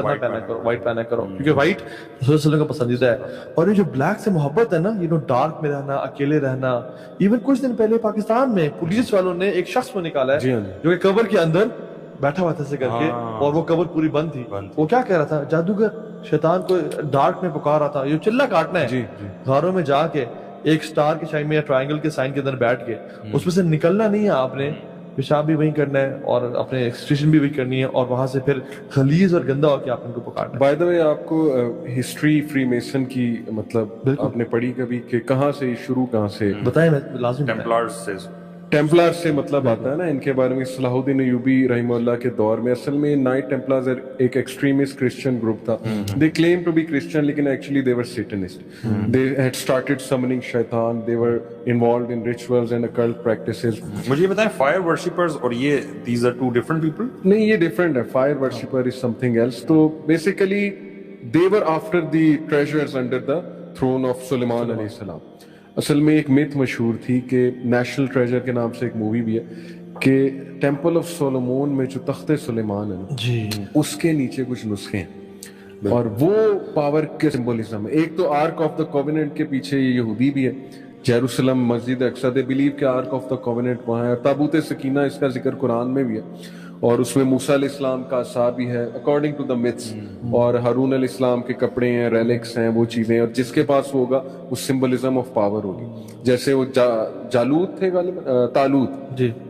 پہنا کرو، وائٹ پہنا کرو، کیونکہ وائٹ رسول صلی اللہ علیہ وسلم کا پسندیدہ ہے. اور یہ جو بلیک سے محبت ہے نا، ڈارک میں رہنا، اکیلے رہنا. ایون کچھ دن پہلے پاکستان میں پولیس والوں نے ایک شخص کو نکالا ہے جو کہ قبر کے اندر بیٹھا ہوا تھا ایسے کر کے، اور وہ قبر پوری بند تھی. وہ کیا کہہ رہا تھا؟ جادوگر شیطان کو ڈارک میں پکار رہا تھا، یہ چلا کاٹنا ہے. غاروں میں جا کے ایک سٹار کے شائن میں یا ٹرائنگل کے سائن کے اندر بیٹھ کے اس میں سے نکلنا نہیں ہے آپ نے، پیشاب بھی وہیں کرنا ہے اور اپنے ایکسٹریشن بھی وہی کرنی ہے، اور وہاں سے پھر خلیز اور گندا ہو کے آپ ان کو پکارنا ہے. بائی دا وے، آپ کو ہسٹری فری میسن کی مطلب آپ نے پڑھی کبھی کہ کہاں سے شروع، کہاں سے؟ بتائیں، میں لازم. ٹیمپلر سے مطلب آتا ہے نا. ان کے بارے میں صلاح الدین ایوبی رحمہ اللہ کے دور میں اصل میں نائٹ ٹیمپلرز ایک ایکسٹریمسٹ کرسچن گروپ تھا. They claim to be Christian لیکن actually they were Satanist. They had started summoning شیطان. They were involved in rituals and occult practices. مجھے یہ بتائیں، فائر ورشپرز اور یہ these are two different people? نہیں، یہ ڈفرنٹ ہے. Fire worshipper is something else. تو basically they were after the treasures under the throne of Sulaiman علیہ السلام. اصل میں ایک میتھ مشہور تھی کہ نیشنل ٹریجر کے نام سے ایک مووی بھی ہے کہ ٹیمپل آف سولومون میں جو تخت سلیمان ہے اس کے نیچے کچھ نسخے ہیں اور وہ پاور کے سمبولزم ہے. ایک تو آرک آف دا کووننٹ کے پیچھے یہ یہودی بھی ہے، Jerusalem Masjid Aqsa, they believe کہ آرک آف دا کووننٹ وہاں ہے. تابوت سکینہ اس کا ذکر قرآن میں بھی ہے اور اس میں موسیٰ علیہ السلام کا عصا بھی ہے اکارڈنگ ٹو دا میتھس، اور ہارون علیہ السلام کے کپڑے ہیں، ریلکس ہیں، وہ چیزیں. اور جس کے پاس وہ ہوگا وہ سمبلزم آف پاور ہوگی. جیسے وہ جالوت تھے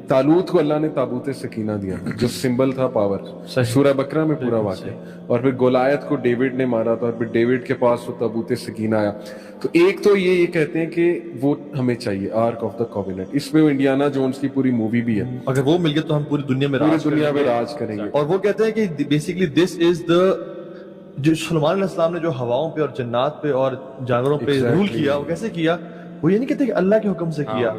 تالوت کو اللہ نے تابوت سکینہ دیا جو سمبل تھا پاور. سورہ بقرہ میں پورا واقعہ. اور پھر گولیت کو ڈیوڈ نے مارا تھا اور پھر ڈیوڈ کے پاس وہ تابوت سکینہ آیا. تو ایک تو یہ کہتے ہیں کہ وہ ہمیں چاہیے آرک آف دا کووننٹ. اس میں وہ انڈیانا جونز کی پوری مووی بھی ہے. اگر وہ مل گیا تو ہم پوری دنیا میں راج کریں گے. اور وہ کہتے ہیں کہ بیسیکلی دس از دا، جو سلیمان علیہ السلام نے جو ہواؤں پہ اور جنات پہ اور جانوروں پہ رول کیا، وہ کیسے کیا؟ وہ یہ نہیں کہتے کہ اللہ کے حکم سے کیا،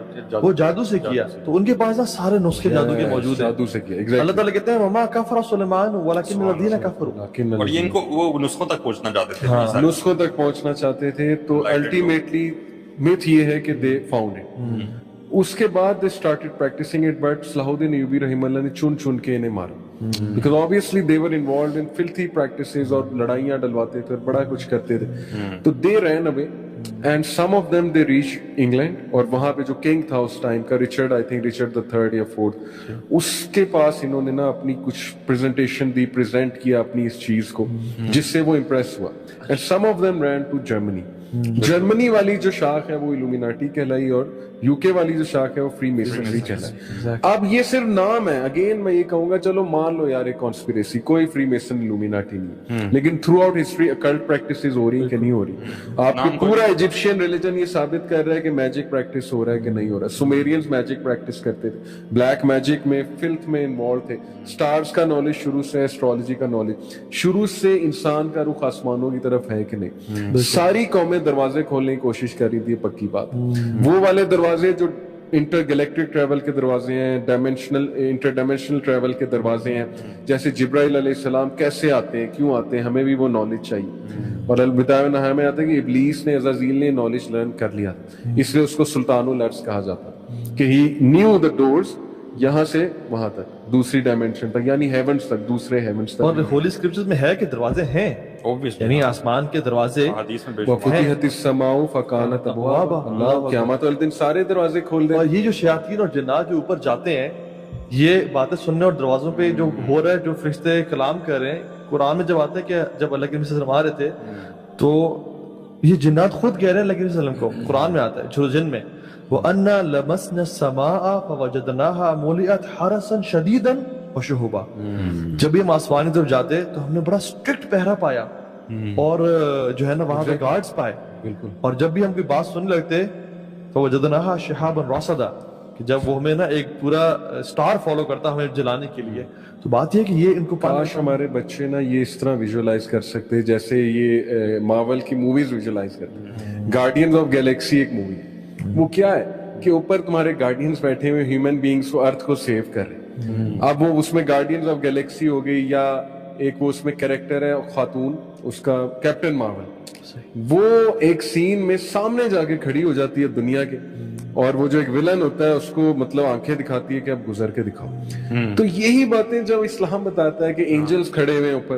وہ جادو سے کیا. تو ان کے پاس نا سارے نسخے جادو کے موجود ہیں. جادو سے کیا. اللہ تعالیٰ کہتے ہیں وما کفر سلیمان ولکن الذین کفروا. اور یہ ان کو وہ نسخوں تک پہنچنا چاہتے تھے، نسخوں تک پہنچنا چاہتے تھے. تو الٹیمیٹلی میتھ یہ ہے کہ دے فاؤنڈ اٹ. اس کے بعد they started practising it. But Salahuddin Ayubi رحمہ اللہ نے چن چن کے انہیں مارا because obviously they were involved in filthy practices اور لڑائیاں ڈلواتے تھے اور بڑا کچھ کرتے تھے. تو they ran away and some of them they reached England. اور وہاں پہ جو کنگ تھا اس ٹائم کا Richard, I think Richard the third یا fourth، اس کے پاس انہوں نے نا اپنی کچھ پریزنٹیشن دی، پریزنٹ کیا اپنی اس چیز کو جس سے وہ امپریس ہوا. and some of them ran to Germany. Germany والی جو شاخ ہے وہ الومیناٹی کہلائی اور یو کے والی جو شاخ ہے وہ فری میسنری کہلائی. اب یہ صرف نام ہے. اگین میں یہ کہوں گا چلو مان لو یار ایک کانسپیریسی، کوئی فری میسن الومیناٹی نہیں، لیکن through out history occult practices ہو رہی ہیں کہ نہیں ہو رہی. آپ کی پورا ایجپشین ریلیجن یہ ثابت کر رہا ہے کہ میجک پریکٹس ہو رہا ہے کہ نہیں ہو رہا. سومیرینز میجک پریکٹس کرتے تھے، بلیک میجک میں فلتھ میں انوالو تھے. سٹارز کا نالج شروع سے، ایسٹرالوجی کا نالج شروع سے. انسان کا رخ آسمانوں کی طرف ہے کہ نہیں. ساری قومیں دروازے کھولنے کی کوشش کر رہی تھی، پکی بات. وہ والے دروازے جو انٹر گلیکٹک ٹریول کے دروازے ہیں، انٹر ڈائمینشنل ٹریول کے دروازے ہیں، جیسے جبرائیل علیہ السلام کیسے آتے ہیں، کیوں آتے ہیں، ہمیں بھی وہ نالج چاہیے. اور البدایہ و نہایہ میں آتا ہے کہ ابلیس نے، عزازیل نے نالج لرن کر لیا، اس لیے اس کو سلطان الارض کہا جاتا کہ ہی نیو دا ڈورز، یہاں سے وہاں تک، دوسری ڈائمینشن تک، یعنی ہیونز تک، دوسرے ہیونز تک. اور ہولی اسکرپچرز میں ہے کہ دروازے ہیں، یعنی آسمان کے دروازے. وفتحت السماء فکانت ابوابا. اللہ قیامت والے دن سارے دروازے کھول دیں. اور یہ جو شیاطین اور جنات جو اوپر جاتے ہیں، یہ باتیں سننے اور دروازوں پہ جو ہو رہا ہے، جو فرشتے کلام کر رہے ہیں، قرآن میں جب آتا ہے کہ جب اللہ کے نبی صلی اللہ علیہ وسلم آ رہے تھے تو یہ جنات خود کہہ رہے ہیں اللہ کے نبی صلی اللہ علیہ وسلم کو. قرآن میں آتا ہے جو جن میں وَأَنَّا لَمَسْنَا السَّمَاءَ فَوَجَدْنَاهَا مُلِئَتْ حَرَسًا شَدِيدًا وَشُهُبًا. جب یہ ہم آسمان کی طرف جاتے تو ہم نے بڑا اسٹرکٹ پہرا پایا اور جو ہے نا وہاں پہ گارڈز پائے. اور جب بھی ہم کوئی بات سننے لگتے فَوَجَدْنَاهَا شِهَابًا رَصَدًا، کہ جب وہ ہمیں نا ایک پورا سٹار فالو کرتا ہمیں جلانے کے لیے. تو بات یہ ہے کہ یہ ان کو کاش ہمارے بچے نا یہ اس طرح ویژولائز کر سکتے جیسے یہ مارول کی موویز ویژولائز کرتے ہیں. گارڈینز آف گیلیکسی ایک مووی، وہ کیا ہے کہ اوپر تمہارے گارڈینز بیٹھے ہوئے ہیومن بینگز کو ارتھ کو سیو کر رہے ہیں. اب وہ اس میں گارڈینز آف گیلیکسی ہو گئی، یا ایک وہ اس میں کریکٹر ہے خاتون، اس کا کیپٹن مارول، وہ ایک سین میں سامنے جا کے کھڑی ہو جاتی ہے دنیا کے، اور وہ جو ایک ولن ہوتا ہے اس کو مطلب آنکھیں دکھاتی ہے کہ اب گزر کے دکھاؤ. تو یہی باتیں جب اسلام بتاتا ہے کہ اینجلز کھڑے ہوئے اوپر،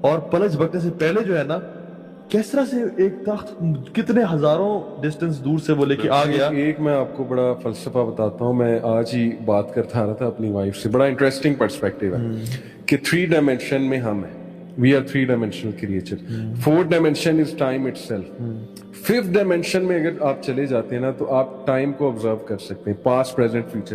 اور پلج بکنے سے پہلے جو ہے نا کس طرح سے ایک تخت کتنے ہزاروں ڈسٹنس دور سے وہ لے کے آ گیا. ایک میں آپ کو بڑا فلسفہ بتاتا ہوں, میں آج ہی بات کرتا رہا تھا اپنی وائف سے, بڑا انٹرسٹنگ پرسپیکٹیو ہے کہ 3 ڈائمینشن میں ہم ہیں, we are 3 dimensional creature, 4 dimension is time itself, 5th dimension میں اگر آپ چلے جاتے ہیں نا تو آپ ٹائم کو آبزرو کر سکتے ہیں, پاسٹ پریزنٹ فیوچر.